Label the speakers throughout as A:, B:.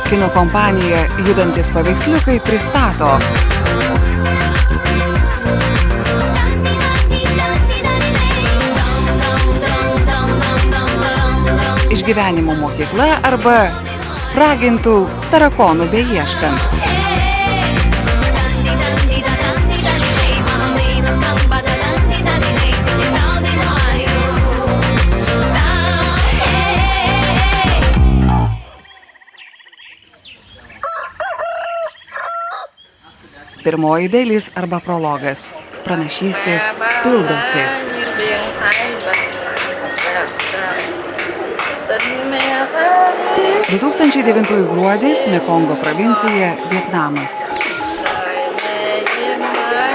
A: Kino kompanija Judantis paveiksliukai pristato Išgyvenimo mokykla arba Spragintų tarakonų beieškant. Pirmoji dalis arba prologas. Pranašystės pildosi. 2009 gruodis, Mekongo provincija, Vietnamas.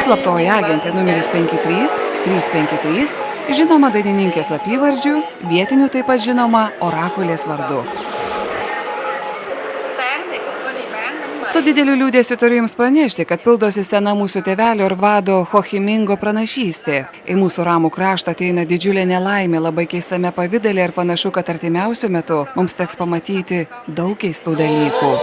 A: Slaptoji agentė numeris 53353, žinoma dainininkės slapyvardžiu, vietinių taip pat žinoma orakulės vardu. Su dideliu liūdėsiu turiu jums pranešti, kad pildosi sena mūsų tėvelio ir vado Hochimingo pranašystė. Į mūsų ramų kraštą ateina didžiulė nelaimė labai keistame pavidale ir panašu, kad artimiausiu metu mums teks pamatyti daug keistų dalykų.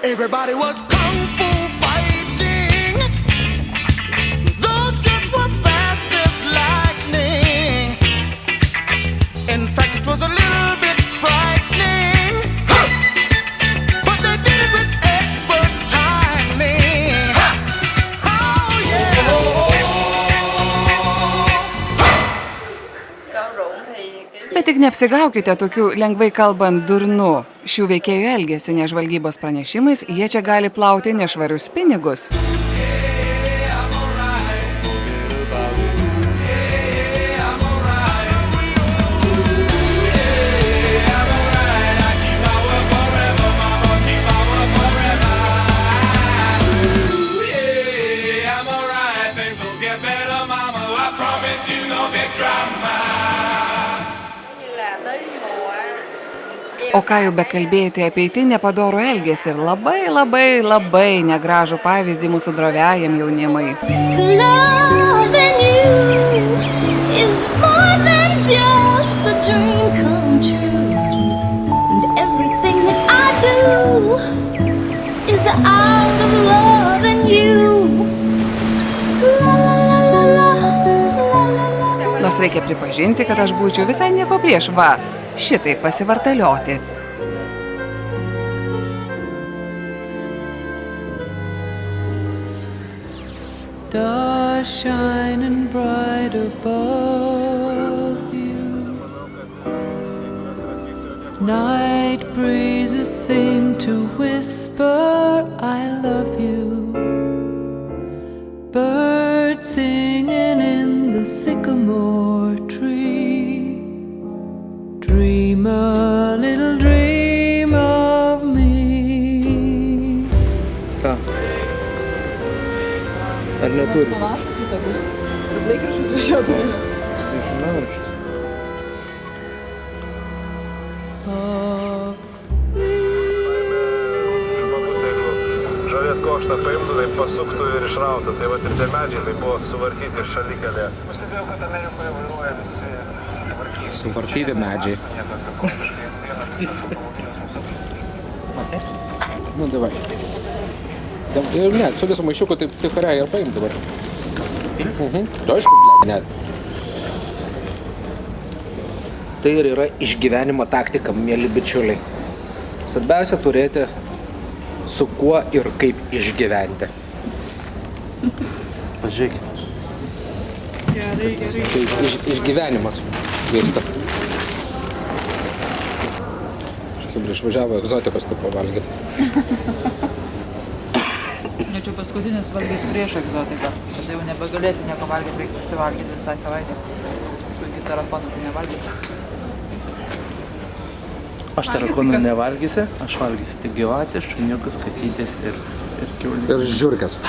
B: Everybody was kung fu fighting. Those kids were fast as lightning. In fact, it was a little bit frightening. But they did it with expert timing. Oh yeah.
A: Bet tik neapsigaukite tokių lengvai kalbant durnu. Šių veikėjų elgesio nežvalgybos pranešimais jie čia gali plauti nešvarius pinigus. O ką jau bekalbėti apie itin nepadorų elgesį ir labai negražų pavyzdį mūsų droviajam jaunimui. Nors reikia pripažinti, kad aš būčiau visai nieko prieš šitai pasivartalioti.
C: Stars shining bright above you. Night breezes seem to whisper, I love you. Birds singing in the sycamore tree. Dream a little dream of me.
D: Ką? Ar neturi?
E: Panašus į tokius laikraščius važiuodami.
D: Žurnalraštis.
F: Žmogus, jeigu žolės kuokštą paimtų, tai pasuktų ir išrautų. Tai vat ir tie medžiai tai buvo suvartyti ir šalikelė. Pastebėjau, kad Amerikoje vairuoja visi
G: Suvartyti medžiai. Nu, davai. Ne, su visą maišiuku taip tikrai ir paim dabar. Tu aišku, net. Tai ir yra išgyvenimo taktika, mėly bičiuliai. Svarbiausia turėti su kuo ir kaip išgyventi.
D: Pažiūrėkit.
E: Gerai.
G: Tai išgyvenimas vyksta. Kaip išvažiavo egzotikos taip pavalgyti.
E: Ne, čia paskutinis valgys prieš egzotiką. Tada jau nebegalėsi nieko valgyti, reikia pasivalgyti visą savaitę. Paskui iki tarakonų nevalgysi.
D: Aš tarakonų nevalgysiu, aš valgysiu tik gyvatės, šuniukus, katytės ir kiaulių.
G: Ir žiurkės.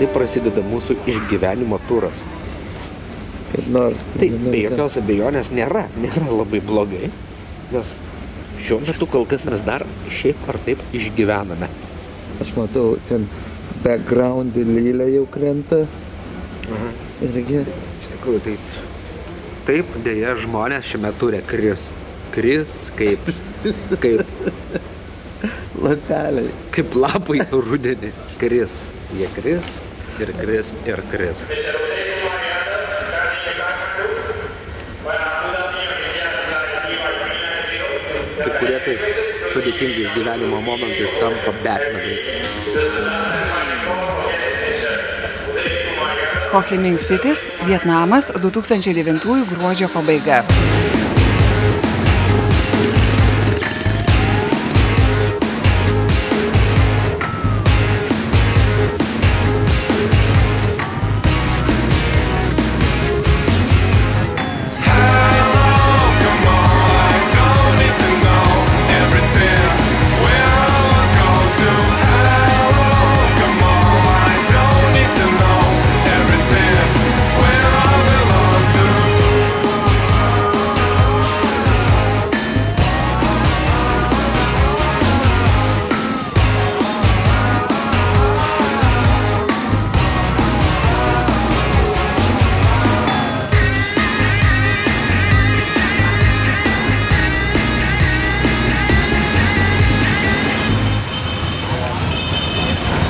G: taip prasideda mūsų išgyvenimo turas.
D: Kaip nors.
G: Tai be jokios abejonės nėra labai blogai, nes šiuo metu kol kas mes dar šiaip ar taip išgyvename.
D: Aš matau, ten background lylė jau krenta.
G: Aha.
D: Irgi.
G: Iš tikrųjų, taip dėja žmonės šiame ture kris kaip
D: Lapeliai.
G: kaip lapai rudenį kris. Jie kris ir kris ir kris. Kai kurie tais sudėtingais gyvenimo momentais tampa betnagais.
A: Ho Chi Minh Citys, Vietnamas, 2009 gruodžio pabaiga.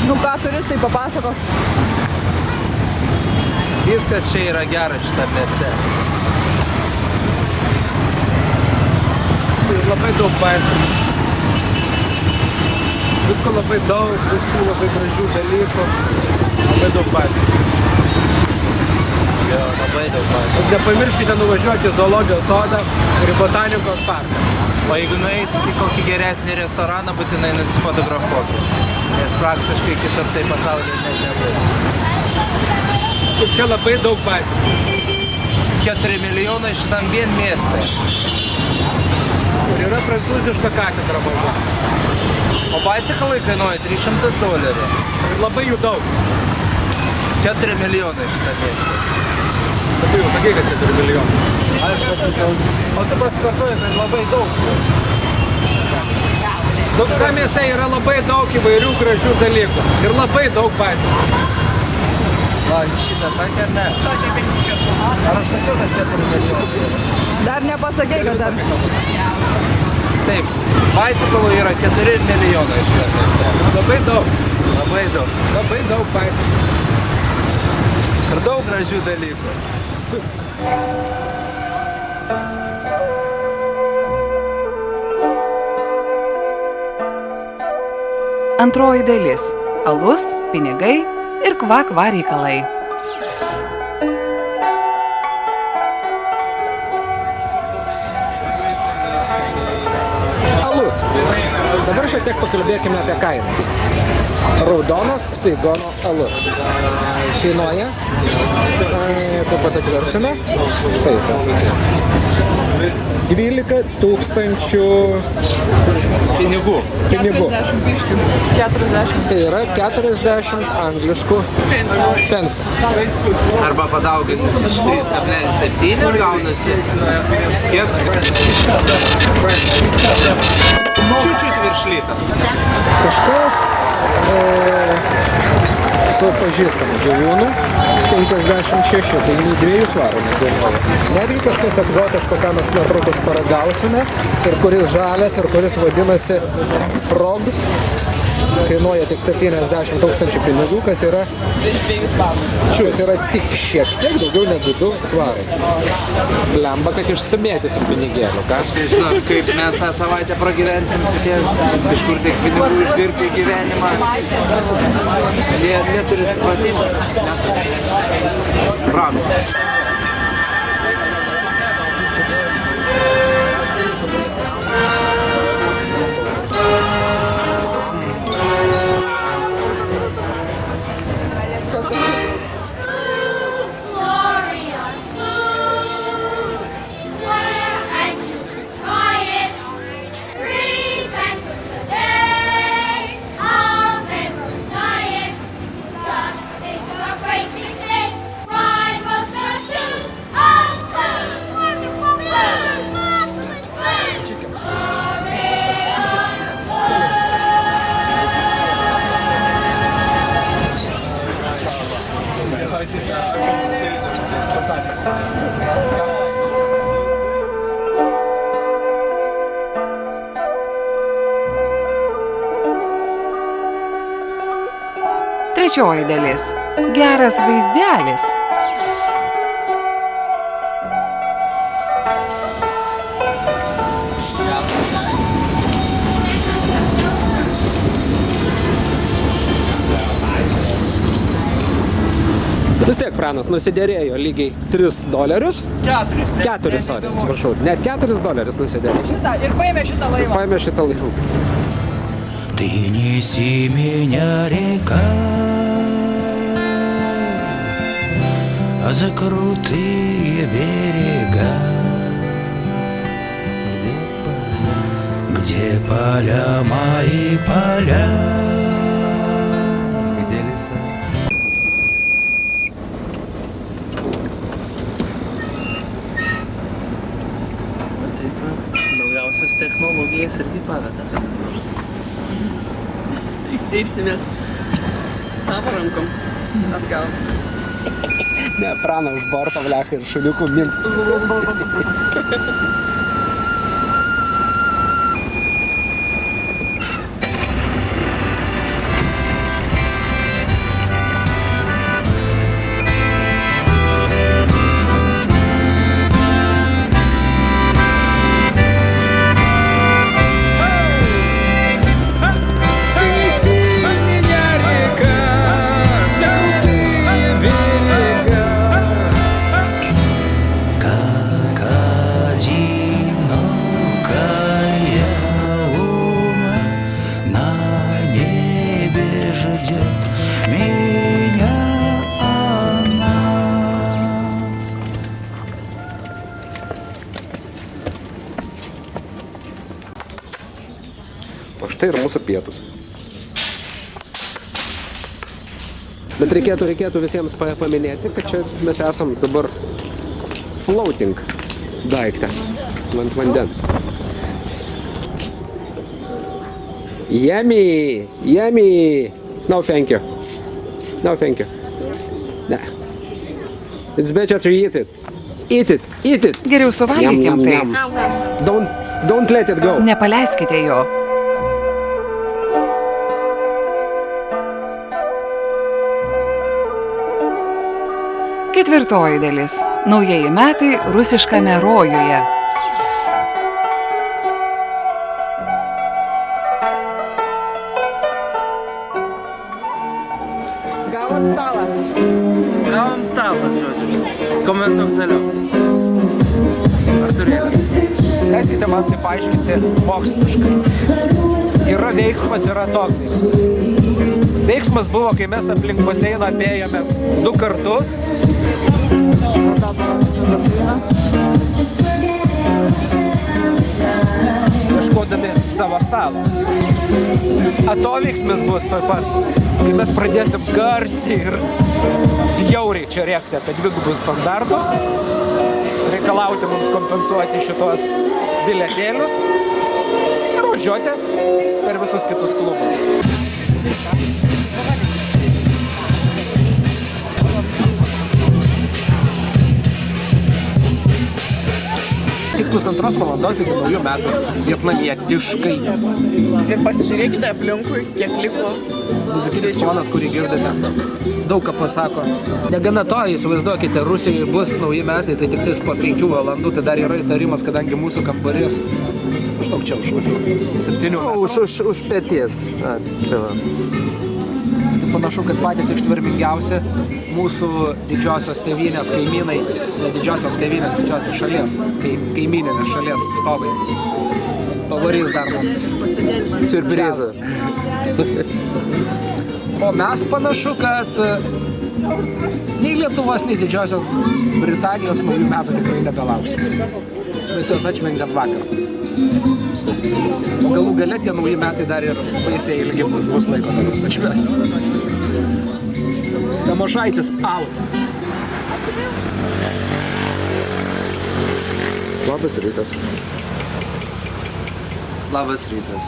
E: Nu ką turistai papasakos?
D: Viskas čia yra geras šitą mieste. Ir labai daug baisų. Visko labai daug, viskų labai gražių dalykų. Labai daug baisų. Jo, labai daug baisų. Nepamirškite nuvažiuoti į zoologijos sodą ir į botanikos parką. O jeigu nueisit į kokį geresnį restoraną, būtinai nusifotografuokite. Nes praktiškai kitur tai pasaulyje net nebus. Ir čia labai daug baisų. 4 milijonai šitam vien mieste. Ir yra prancūziška katedra važiuoja. O baisakalai kainuoja $300. Ir labai jų daug. 4 milijonai šitam mieste. Tu jau sakai, kad 4 milijonai. Aš pasakau. O tu pasikartoji, kad labai daug. Tame mieste yra labai daug įvairių gražių dalykų. Ir labai daug baisų. Va, šitą sakė ar ne? Ar aš sakiau, kad 4 milijonai?
E: Dar nepasakei, kad dar.
D: Taip, baisakalų yra 4 milijonai šitą mieste. Labai daug. Labai daug. Labai daug baisakalų. Ir daug gražių dalykų.
A: Antroji dalis – alus, pinigai ir kvakva reikalai.
G: Alus. Dabar šiek tiek pakalbėkime apie kainas. Raudonas Saigono alus. Kainuoja, taip pat atversime, štai jis. 12 000 pinigų.
E: 40 biškių. 40.
G: Tai yra 40 angliškų pensų.
D: Arba padauginus iš 3,7 gaunasi kiek? Čiūčiut virš litą.
G: Kažkas su pažįstamu gyvūnu 56, tai nei 2 svarų nekainuoja. Netgi kažkas egzotiško, ką mes netrukus paragausime ir kuris žalias ir kuris vadinasi frog, kainuoja tik 70 000 pinigų, kas yra tik šiek tiek daugiau negu 2 svarai. Lemba, kad išsimėtysim pinigėlių, ką?
D: Aš nežinau, kaip mes tą savaitę pragyvensim, kažkur tik pinigų išdirbti gyvenimą. Jie neturi supratimo. Bravo.
H: Glorious food, we're anxious to try it. 3 banquets a day, our favorite diet. Just enjoy.
A: Trečioji dalis. Geras vaizdelis.
G: Vis tiek Pranas nusidėrėjo lygiai $3. 4, sorry, atsiprašau. Net $4 nusidėrėjo.
E: Šitą, ir paėmė šitą laivą.
G: Paėmė šitą laivą.
B: Ты неси меня, река, за крутые берега, где поля мои поля. Где леса?
I: Naujausias technologijas irgi paveda kada nors.
E: Irsimės savo rankom atgal.
G: Ne, Prana už borto vleka ir šuniukų mins. O štai ir mūsų pietus. Bet reikėtų visiems paminėti, kad čia mes esam dabar floating daiktą ant vandens. Yummy! Yummy! No thank you. No thank you. Nah. It's better to eat it. Eat it! Eat it!
A: Geriau suvalgykim tai.
G: Don't let it go.
A: Nepaleiskite jo. Ketvirtoji dalis. Naujieji metai rusiškame rojuje.
E: Gavot stalą.
I: Gavom stalą, žodžiu. Komentuok toliau. Arturėlė.
D: Leiskite man tai paaiškinti moksliškai. Yra veiksmas, yra toks veiksmas. Veiksmas buvo, kai mes aplink baseiną apėjome 2 kartus. Ieškodami savo stalo. Atoveiksmis bus taip pat, kai mes pradėsim garsiai ir bjauriai čia rėkti apie 2 standartus, reikalauti mums kompensuoti šitos bilietėlius ir važiuoti per visus kitus klubus. Tik 1,5 valandos iki naujų metų vietnamietiškai.
E: Ir pasižiūrėkite aplinkui, kiek liko.
D: Muzikinis fonas, kurį girdite, daug ką pasako. Negana to, įsivaizduokite, Rusijoje bus nauji metai, tai tik tais po 5 valandų, tai dar yra įtarimas, kadangi mūsų kambarys maždaug čia už 7 metų.
I: Už pėties.
D: Tai panašu, kad patys ištvermingiausi mūsų didžiosios tėvynės kaimynai, ne didžiosios tėvynės, didžiosios šalies, kaimyninės šalies atstovai. Pavarys dar mums.
I: Siurprizą.
D: O mes panašu, kad nei Lietuvos, nei Didžiosios Britanijos naujų metų tikrai nebelauksim. Mes juos atšventėm vakar. O galų gale tie nauji metai dar ir baisiai ilgi bus laiko dar jūs atšvęsti. Tamošaitis out.
G: Labas rytas.
I: Labas rytas.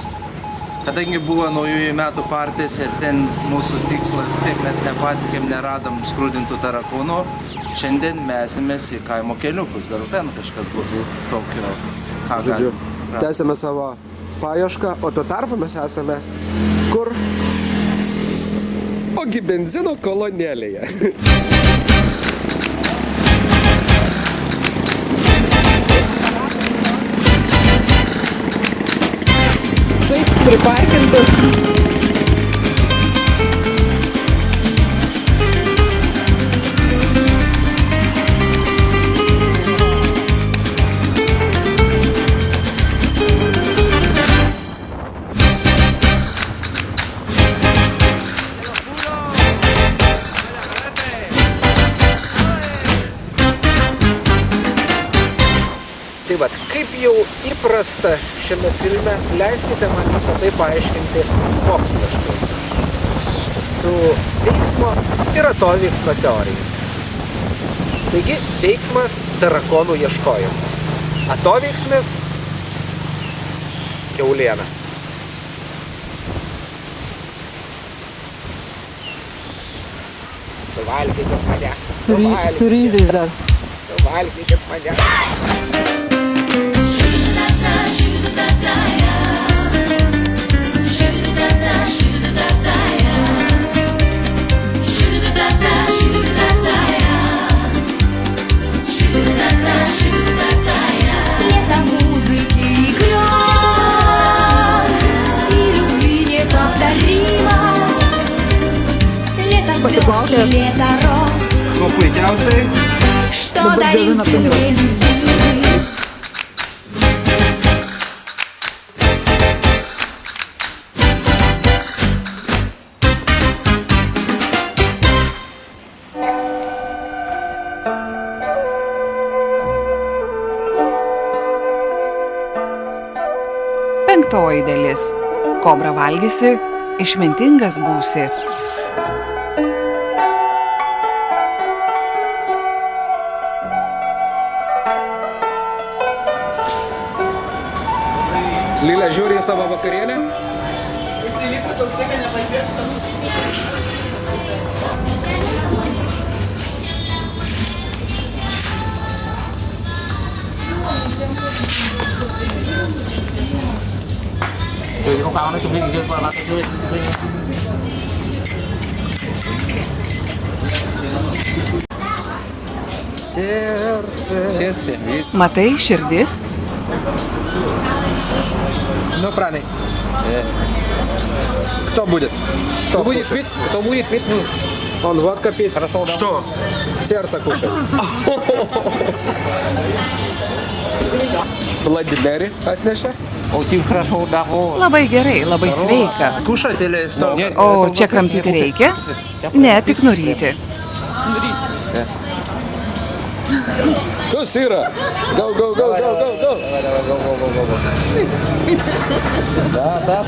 I: Kadangi buvo naujųjų metų partijas ir ten mūsų tikslas, tiek mes nepasiekėm, neradom skrudintų tarakonų, šiandien mesimės į kaimo keliukus, gal ten kažkas bus tokio, ką
G: Žodžiu,
I: galim.
G: tęsime savo paiešką, o tuo tarpu mes esame kur? Ogi benzino kolonėlėje.
A: Taip, priparkintas.
G: Tai va, kaip jau įprasta šiame filme, leiskite man visą tai paaiškinti moksliškai. Su veiksmo ir atoveiksmo teorija. Taigi, veiksmas tarakonų ieškojimas. Atoveiksmis kiauliena. Suvalgykit mane.
E: Suryžiais dar.
G: Suvalgykit mane.
H: Лето музыки и грез, и любви неповторимо. Лето звезд и лето роз,
D: Kuo puikiausiai.
H: что дарит тебе любви.
A: Penktoji dalis. Kobrą valgysi, išmintingas būsi.
G: Lilė žiūri į savo vakarienę.
I: Chơi không cao nó chụp hình chưa qua là chơi.
G: Serce.
A: Matai, širdis?
G: Ну, правильно. Кто будет? Кто будет пить? Кто будет пить? Он водка пить. Хорошо.
I: Что?
G: Сердце кушать. Bloody Mary atnešė.
I: O tim хорошо davo.
A: Labai gerai, labai sveika.
I: Кушать или что?
A: O čia kramtyti reikia? Ne, tik nuryti.
G: Kas yra? Go, go, go, go, go, go.
I: Да.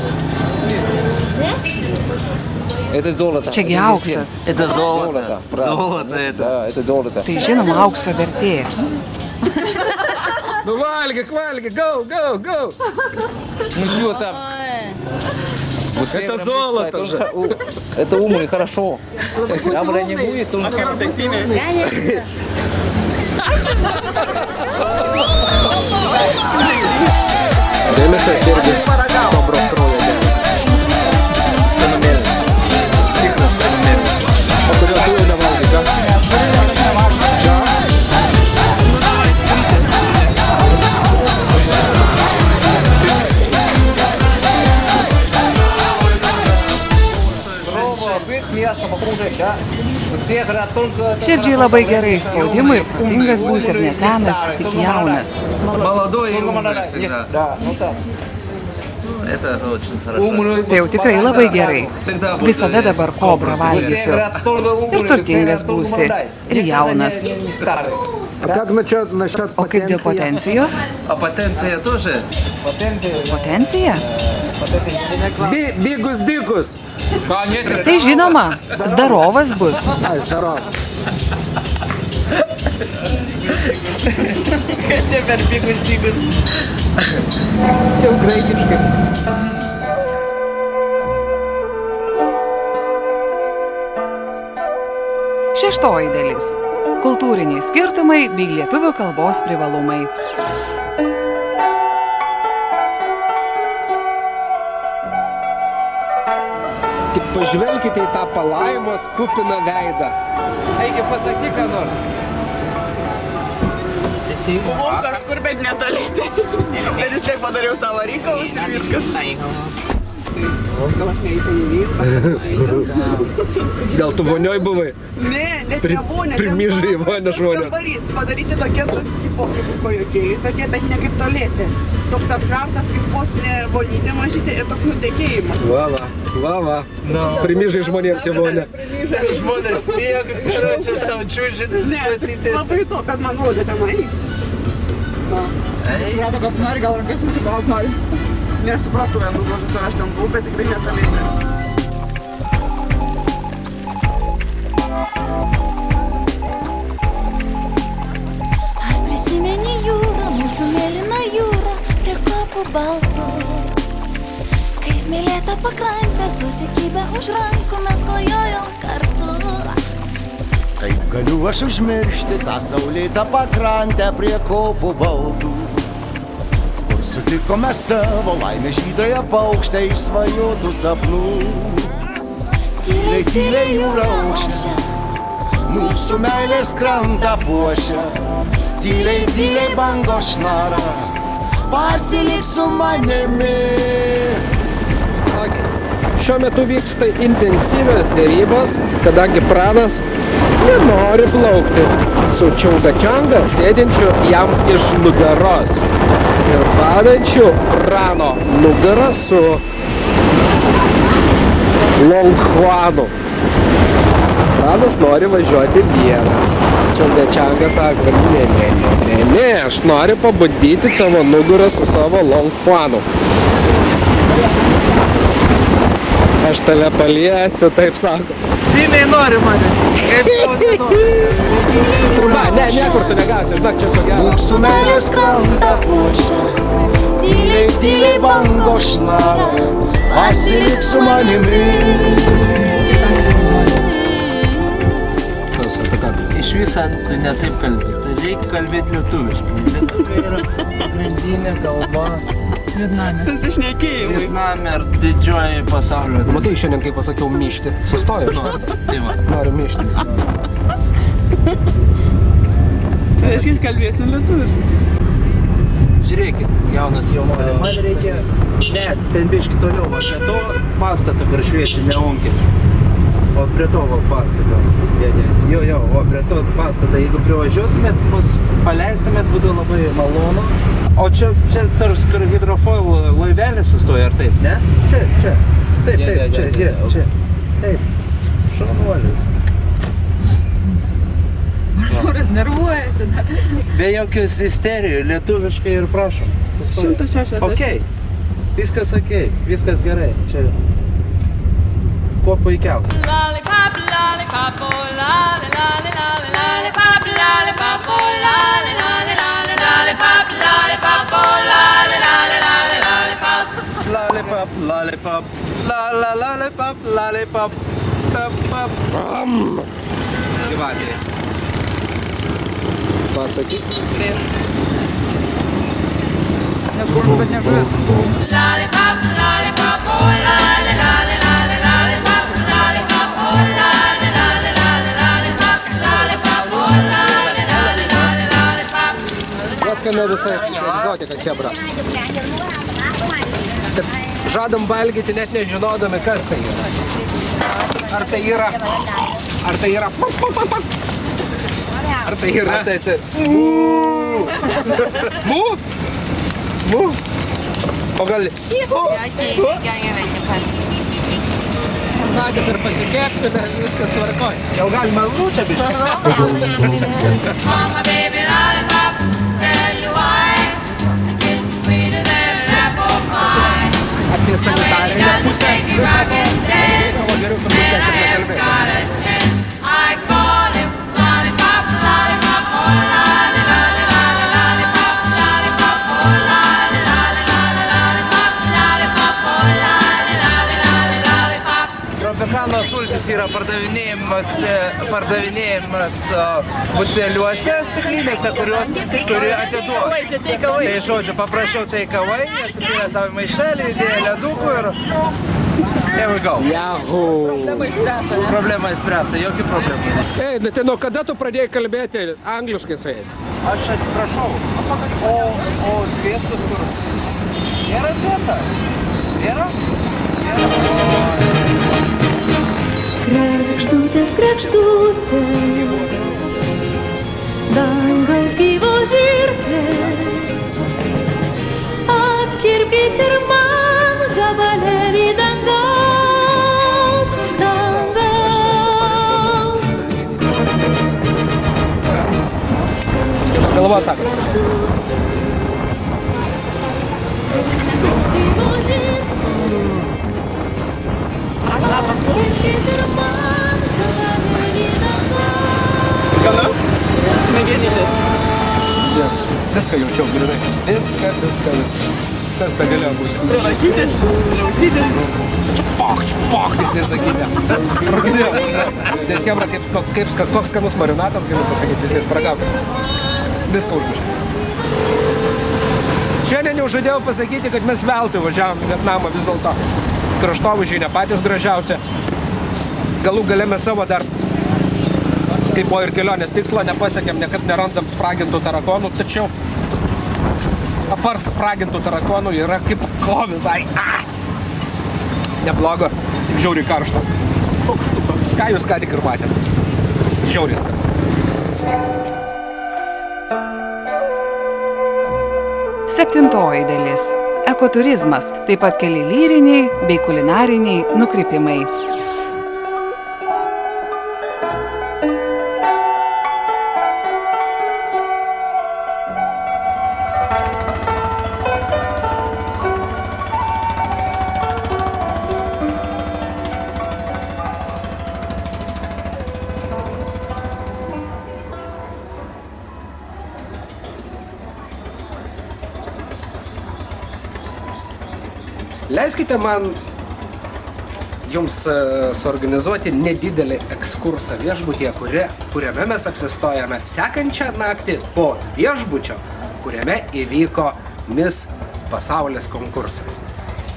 I: Это золото.
A: Čiagi auksas.
I: Это золото. Золото это.
B: Да, это золото.
A: Tai žinoma aukso vertė.
G: Ну, valgyk, valgyk, go, go, go.
I: Ну что там?
G: Это золото же.
I: Это умный, хорошо. А бля не будет, он...
G: Dėmesio irgi kobros kraujo. Fenomenai. Tikras fenomenas. O kodėl tu jau nevalgai, ką?
A: Širdžiai labai gerai, spaudimui ir protingas būsi ir nesenas, tik jaunas.
I: Молодой и умный всегда. Да, ну так. Это очень хорошо.
A: Tai jau tikrai labai gerai. Visada dabar kobrą valgysiu. Ir turtingas būsi, ir jaunas.
G: А как насчет
A: O kaip dėl potencijos?
I: А потенция тоже?
A: Potencija?
G: Биgus диkus.
A: Tai žinoma, zdarovas bus.
G: Ai, здорово.
I: Теперь бегут.
G: Čia jau graikiškai.
A: Minkštoji dalis – kultūriniai skirtumai bei lietuvių kalbos privalumai.
G: Tik pažvelkite į tą palaimos kupiną veidą.
I: Eigi pasakyk, ką nors.
J: Buvau kažkur, bet netoli. Bet vis tiek padariau savo reikalus ir viskas. Gal aš neįpėnėjau.
G: Gal tu vonioj buvai?
J: Ne, net nebuvau, net
G: Primyžai į vonę žmonės.
J: Kambarys padaryti tokie, tipo kaip kojokėliai tokie, bet ne kaip tolėti. Toks apkrautas kaip vos ne vonytė mažytė ir toks nutekėjimas.
G: Va. Primyžai žmonėms į vonę.
I: Žmonės miega, čia savo čiūžinis pasitės.
J: Labai to, kad man rodė tenai.
E: Suprato, kas nori, gal rankas nusibraut nori.
J: Nesupratau, kad aš ten buvau, bet tikrai netolėti.
H: Ar prisimeni jūrą, mūsų mėlyną jūrą, prie kapų baltų? Kai smėlėta pakrantė, susikibę už rankų, mes klajojom kartu.
K: Kaip galiu aš užmiršti tą saulėtą pakrantę prie kopų baltų, kur sutikome savo laimę žydrąją paukštę iš svajotų sapnų. Tyliai, tyliai jūra aušia, mūsų meilės krantą puošia, tyliai, tyliai bangos šnara, pasilik su manimi.
G: Šiuo metu vyksta intensyvios dėrybos, kadangi Pranas nenori plaukti su Čiungačianga sėdinčiu jam iš nugaros ir badančiu Prano nugarą su Longhuanu. Pranas nori važiuoti vienas. Čiungačianga sako, ne, aš noriu pabandyti tavo nugarą su savo Longhuanu. Aš tave paliesiu, taip sako.
I: Žymiai nori manęs. Kaip tau nenori.
G: Trumba, niekur tu negausi, žinok, čia ko gero.
K: Mūsų meilės krantą puošia, tyliai, tyliai bangos šnara, pasilik su manimi.
I: Iš visą tu ne taip kalbėt. Tai reikia kalbėti lietuviškai. Lietuviai yra pagrindinė kalba.
J: Susišnekėjimai.
I: Vietname ir didžioji pasaulio.
G: Matai, šiandien, kai pasakiau myšti, sustojo iš karto.
I: Tai va.
G: Noriu myšti.
J: Tai reiškia, kalbėsim lietuviškai.
I: Žiūrėkit, jaunas jaunuolė, man reikia, ne, ten biški toliau, va prie to pastato, kur šviečia neonkelis. O prie to va pastato, jo, o prie to pastato, jeigu privažiuotumėt, mus paleistumėt, būtų labai malonu. O čia tarsi kur hidrofoil laivelis sustoja, ar taip, ne? Čia. Taip, čia. Taip, šaunuolis.
E: Artūras nervuojasi.
I: Be jokios isterijų, lietuviškai ir prašom.
J: 160.
I: Okei, viskas okei, viskas gerai, čia kuo puikiausia.
H: Lollipop, lollipop, oh, lolly, lolly, lolly, lollipop, lollipop, oh, lolly, lolly, lolly, lollipop, lollipop, oh, lolly, lolly, lolly, lollipop.
I: Lollipop, lollipop, lollipop, lollipop, pop. Gyvatė.
G: Pasakyk.
E: Nebūrų, bet nežuvis.
H: Lollipop, lollipop, oh, lolly, lolly, lolly, lollipop, lollipop, oh, lolly, lolly, lolly, lollipop, lollipop, oh, lolly, lolly, lolly, lollipop.
G: Vat kame visai egzotika, chebra. Kad žadam valgyti net nežinodami, kas tai yra. Ar tai yra... Ar tai yra... Mu?
I: O gal...
G: Nagis ir pasikepsime, viskas tvarkoj.
I: Gal galima lūčią biškį?
H: Oh, my baby lollipop, tell you why. This kiss is sweeter than an apple pie.
G: Apie sanitarinę pusę viską o geriau turbūt net ir nekalbėti.
H: I call him lollipop, lollipop, oh, lolly, lolly, lolly, lollipop, lollipop, oh, lolly, lolly, lolly, lollipop, lollipop, oh, lolly, lolly, lolly, lollipop.
I: Tropikano sultis yra yra pardavinėjimas buteliuose, stiklinėse, kuriuos turi atiduoti. Tai žodžiu, paprašiau takeaway, atsipylė savo maišelį, įdėjo ledukų ir here we go.
G: Yahoo!
I: Problema įspręsta, jokių problemų.
G: Ei, tai nuo kada tu pradėjai kalbėti angliškai su jais?
I: Aš atsiprašau, o sviestas kur? Nėra sviesta? Nėra?
C: Kregždutės, kregždutės, dangaus gyvos žirklės, atkirpkit ir man gabalėlį dangaus, dangaus.
G: Galva sako. Viską jaučiau, gerai. Viską. Tas begalėjo būti. Čiupok, tik nesakyti. Spragdėjo. Net kebra, koks skanus marinatas, galiu pasakyti, viskas spragavo. Viską užmušė. Šiandien jau žadėjau pasakyti, kad mes veltui važiavom į Vietnamą vis dėlto. Kraštovaizdžiai ne patys gražiausi. Galų gale mes savo dar, kaip buvo ir kelionės tikslo, nepasiekėm, niekad nerandam spragintų tarakonų, tačiau apart spragintų tarakonų yra kaip klovis. Neblogo, tik žiauriai karšta. Ką jūs ką tik ir matėte? Žiauriai skanu.
A: Septintoji dalis – ekoturizmas, taip pat keli lyriniai bei kulinariniai nukrypimai.
G: Leiskite man jums suorganizuoti nedidelį ekskursą viešbutyje, kuriame mes apsistojame sekančią naktį po viešbučio, kuriame įvyko Miss Pasaulis konkursas.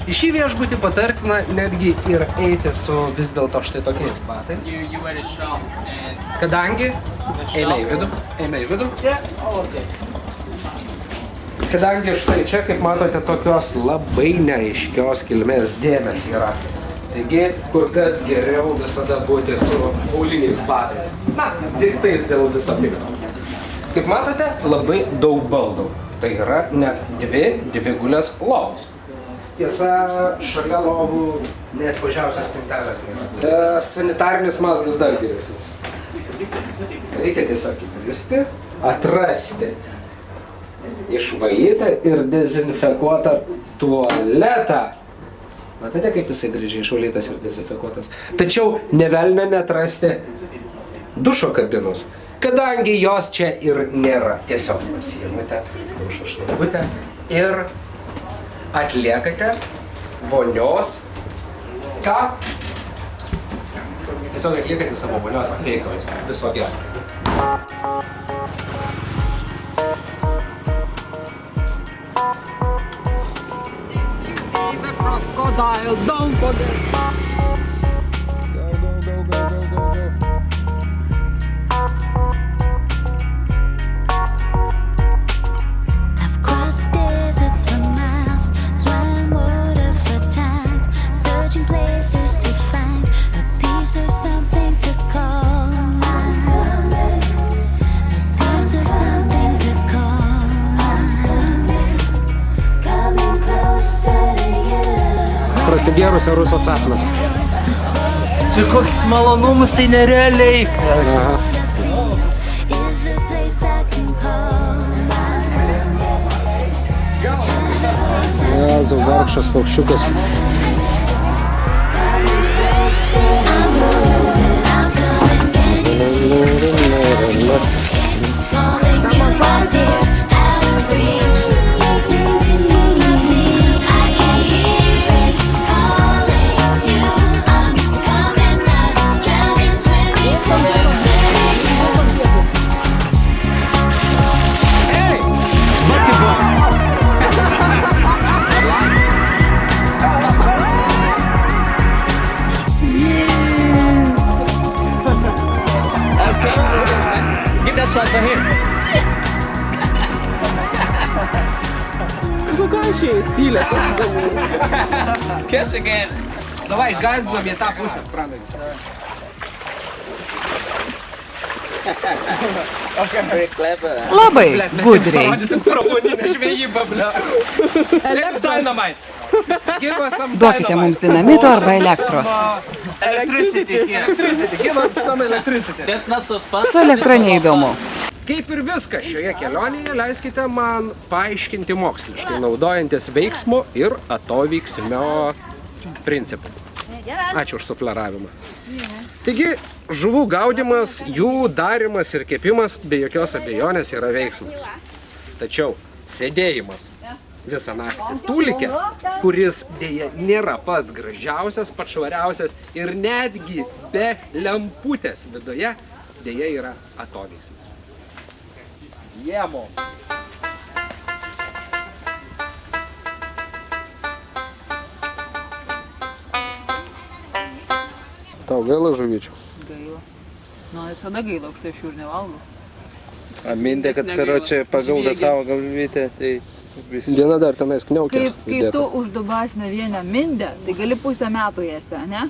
G: Į šį viešbutį patartina netgi ir eiti su vis dėlto štai tokiais batais. Kadangi, eime į vidų. Kadangi štai čia, kaip matote, tokios labai neaiškios kilmės dėmės yra. Taigi, kur kas geriau visada būti su auliniais batais. Na, tik tais dėl viso pikto. Kaip matote, labai daug baldų. Tai yra net dvi gulės lovos. Tiesa, šalia lovų net mažiausias spintelės nėra. Sanitarinis mazgas dar geresnis. Reikia tiesiog įbristi, atrasti išvalytą ir dezinfekuotą tualetą. Matote, kaip jisai gražiai išvalytas ir dezinfekuotas. Tačiau ne velnio neatrasti dušo kabinos, kadangi jos čia ir nėra. Tiesiog pasiimate dušo šlaitutę ir atliekate vonios. Ką? Tiesiog atliekate savo vonios reikalus. Viso gero.
E: Crocodile, don't forget.
C: Go. I've crossed deserts for miles, swam water for time, searching places to find a piece of something to call mine. A piece of something to call mine. Coming closer to you.
G: Prasigėrusio ruso sapnas.
I: Čia koks malonumas, tai nerealiai.
C: Is the place I can call mine.
G: Jėzau, vargšas paukščiukas.
C: I'm moving, I'm coming, can you hear me? It's calling you, my dear, out of reach. Addicted to my need, I can hear it calling you. I'm coming out,
J: Su ką išėjai, stylė?
D: Catch again. Davai, gazdom į tą pusę, pradedam.
A: Labai gudriai.
D: Parodysim pramoninę žvejybą, ble. Dynamite. Give us some
A: Duokite
D: dynamite.
A: mums dinamito arba elektros.
D: Electricity here. Electricity. Give us some electricity.
A: Su elektra neįdomu.
G: Kaip ir viską šioje kelionėje, leiskite man paaiškinti moksliškai, naudojantis veiksmo ir atoveiksmio principų. Ačiū už sufleravimą. Taigi, žuvų gaudimas, jų darimas ir kepimas be jokios abejonės yra veiksmas. Tačiau sėdėjimas visą naktį tūlike, kuris dėja nėra pats gražiausias, pats švariausias ir netgi be lemputės viduje, dėja yra atoveiksmis. Jemo. Tau gaila žuvyčių?
E: Gaila. Nu, visada gaila, už tai aš jų ir nevalgau.
I: Mindė, kad karočią pagauda savo galvytę, tai visi.
G: Diena dar tenais kniaukė.
E: Kai tu už dubasinę vieną mindę, tai gali pusę metų ėsti, ne?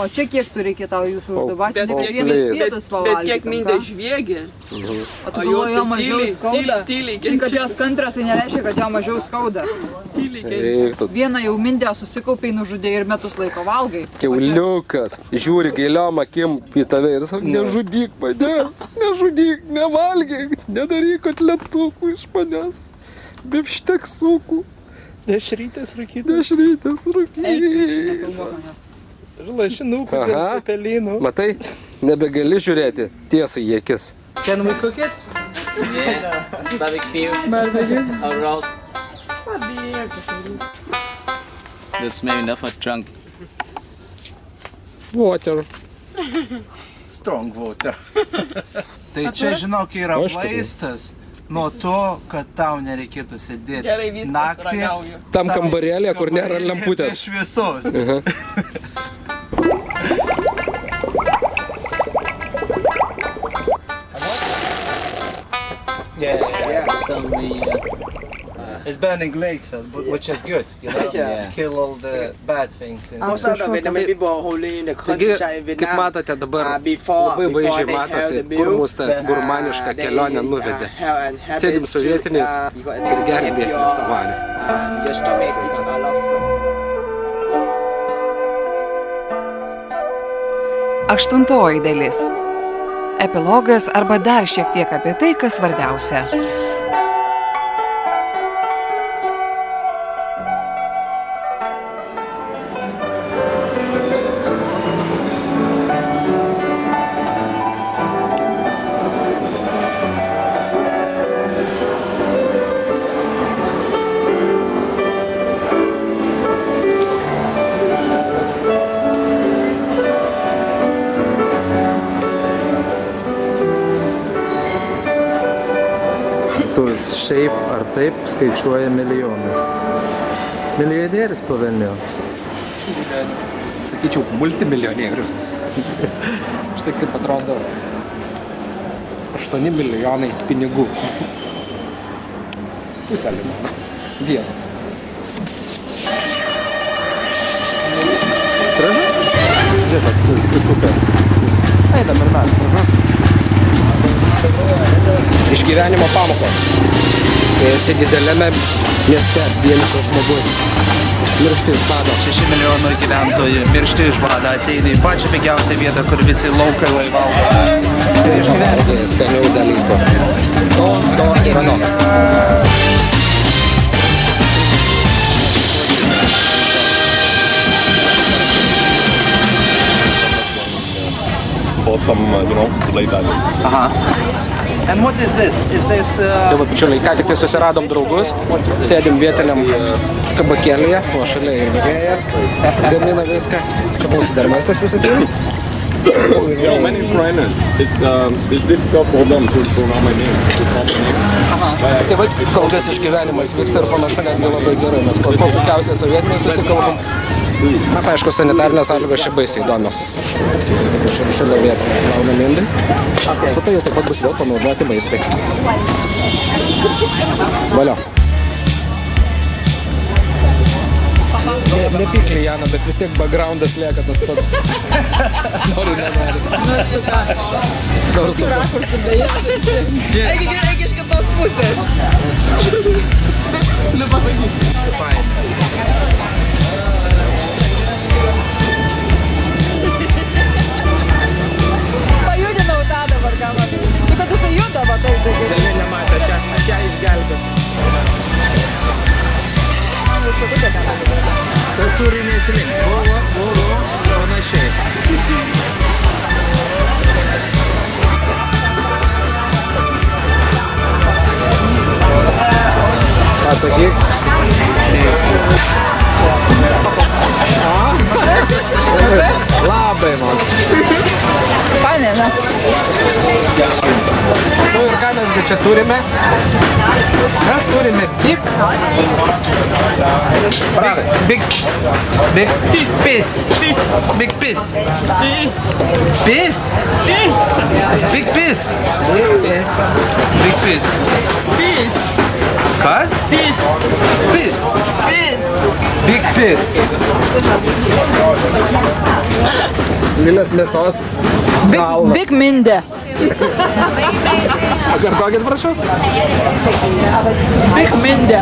E: O čia kiek tu reikia tau jūsų už dubasinę, tai kiekvienas pietus pavalgyti.
J: Bet kiek mindė žviegė.
E: O tu galvoji, jo mažiau skauda.
J: Tyliai
E: Tai kad jos kantras, tai nereiškia, kad jo mažiau skauda. Vieną jau mindę susikaupiai, nužudė ir metus laiko valgai.
G: Kiauliukas žiūri giliom akim į tave ir sako, nežudyk manęs, nežudyk, nevalgyk, nedaryk kotletukų iš manęs, bifšteksukų,
I: Dešrytės rūkytų.
G: dešrytės rūkyk.
I: Lašinukų,
G: Aha.
I: pelynų.
G: Matai, nebegali žiūrėti tiesai į akis.
I: Can we cook it?
L: Barbecue. Or roast. This may enough for drunk.
G: Water.
I: Strong water. Tai čia, žinok, yra vaistas nuo to, kad tau nereikėtų sėdėti
J: Gerai, viskas,
I: naktį.
J: ragauju.
G: Tam kambarėlė, kur nėra lemputės.
I: Be šviesos.
L: Yeah. Some
I: It's burning later, which is good, you know?
L: Yeah.
I: Kill all the bad things.
J: Most of the Vietnamese people who live in the
G: Taigi,
J: countryside in
G: kaip
J: Vietnam,
G: matote dabar,
J: before
G: labai vaizdžiai
J: they
G: matosi,
J: have the
G: kur
J: meal,
G: mus ta gurmaniška kelionė nuvedė. Sėdim su vietiniais ir geriam vietinę savanę.
J: Your stomach is a lot.
A: 8 dalis. Epilogas arba dar šiek tiek apie tai, kas svarbiausia.
I: Tuos šiaip ar taip skaičiuoja milijonus. Milijonierius pavelnio.
G: Sakyčiau, multimilijonierius. Štai kaip atrodo 8 milijonai pinigų. Pusę limono. Vienas.
I: Gražu? Žiūrėk, susikupė. Eidam ir mes.
G: Išgyvenimo pamokos. Kai esi dideliame mieste, vienišas žmogus. Miršti iš bado.
I: 6 milijonų gyventojų miršti iš bado, ateina į pačią pigiausią vietą, kur visi laukai valgo. Ir išgyventi.
G: Skanių dalykų. To ir ano.
F: For some, late diamonds.
I: And what is this? Is this
G: Tai va, bičiuliai, ką tik tai susiradom draugus, sėdim vietiniam kabakėlėje, o šalia ir vėjas, gamina viską. Čia mūsų dar maistas visą tai.
F: Many foreigners. It's difficult for them to know my name.
G: Tai va, kol kas išgyvenimas vyksta ir panašu netgi labai gerai, nes kuo puikiausiai sovietiniai susikalbam. Na, tai aišku, sanitarinės sąlygos čia baisiai įdomios. Šalia vietą gaunami indai. Po to jau taip pat bus vėl panaudoti maistai. Valio. Nepyk Lijana, bet vis tiek backgroundas lieka tas pats. Nori, nenori. Nors tu rakursų beje.
J: Eik iš kitos pusės. Nepasakysiu. Pajudinau tą dabar, ką matai. Tu kad tu juda, matai.
G: Dėlė nematė, aš ją išgelbėsiu.
I: Tas turi nesilinkti. Buvo, panašiai.
G: Pasakyk. Labai man.
J: Fainai, ne?
G: Nu ir ką mes čia turime? Mes turime Big piss. Big piss. Piss? It's big piss. Big piss. Kas? Piss. Big piss. Linas mėsos galva.
J: Big mindė.
G: Kartokit, prašau.
J: Big mindė.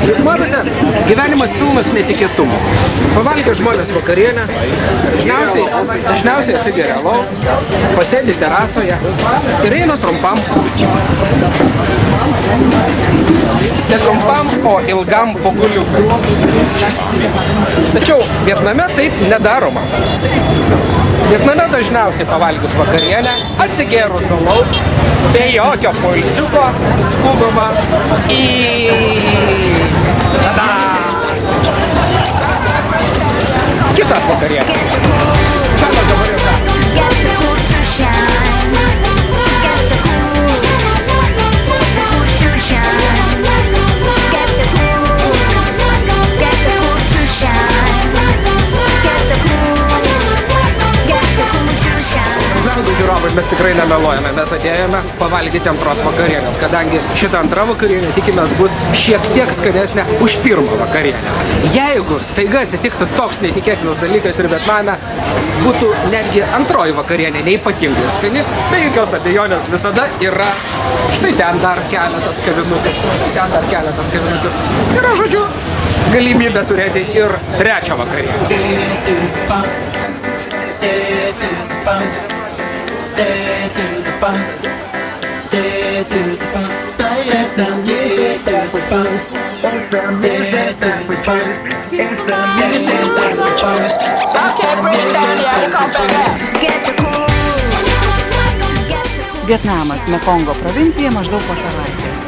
G: Jūs matote, gyvenimas pilnas netikėtumų. Pavalgę žmonės vakarienę, dažniausiai atsigeria alaus, pasėdi terasoje ir eina trumpam. Ne trumpam, o ilgam poguliukui. Tačiau Vietname taip nedaroma. Vietname dažniausiai pavalgius vakarienę, atsigėrus alaus, be jokio poilsiuko, skubama į... Kitas vakarienės. Šalia dabar jau ką. Žiūrovai, mes tikrai nemeluojame, mes atėjome pavalgyti antros vakarienės, kadangi šitą antrą vakarienę tikimės bus šiek tiek skanesnė už pirmą vakarienę. Jeigu staiga atsitiktų toks neįtikėtinas dalykas ir Vietname būtų netgi antroji vakarienė neypatingai skani, tai jokios abejonės visada yra štai ten dar keletas kavinukių, yra, žodžiu, galimybė turėti ir trečią vakarienę.
A: Vietnamas, Mekongo provincija maždaug po savaitės.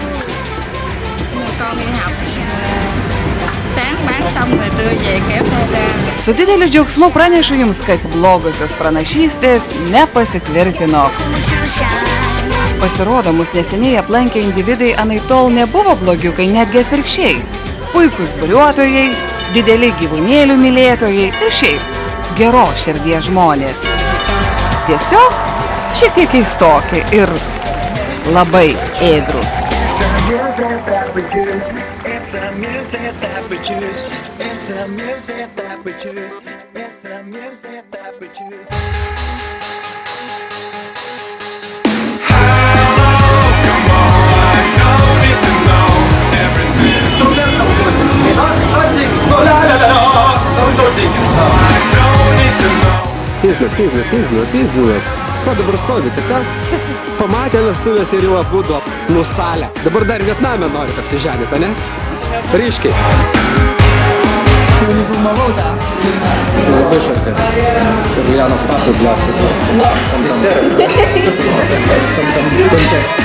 A: Su dideliu džiaugsmu pranešu Jums, kad blogosios pranašystės nepasitvirtino. Pasirodo, mus neseniai aplankę individai anaiptol nebuvo blogiukai, netgi atvirkščiai. Puikūs buriuotojai, dideli gyvūnėlių mylėtojai ir šiaip geros širdies žmonės. Tiesiog šiek tiek keistoki ir labai ėdrūs.
G: Pizdu. Ko dabar stovite, ką? Pamatė vestuvės ir jau abudu nusalę. Dabar dar Vietname norit apsiženyti, ne? Ryškiai.
E: Jau nefilmavau tą.
G: Labai šartai. Ir Lianas patų blėstų. Visam tam kontekstą.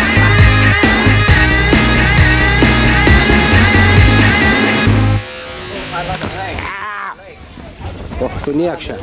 G: Och, tu niekšė.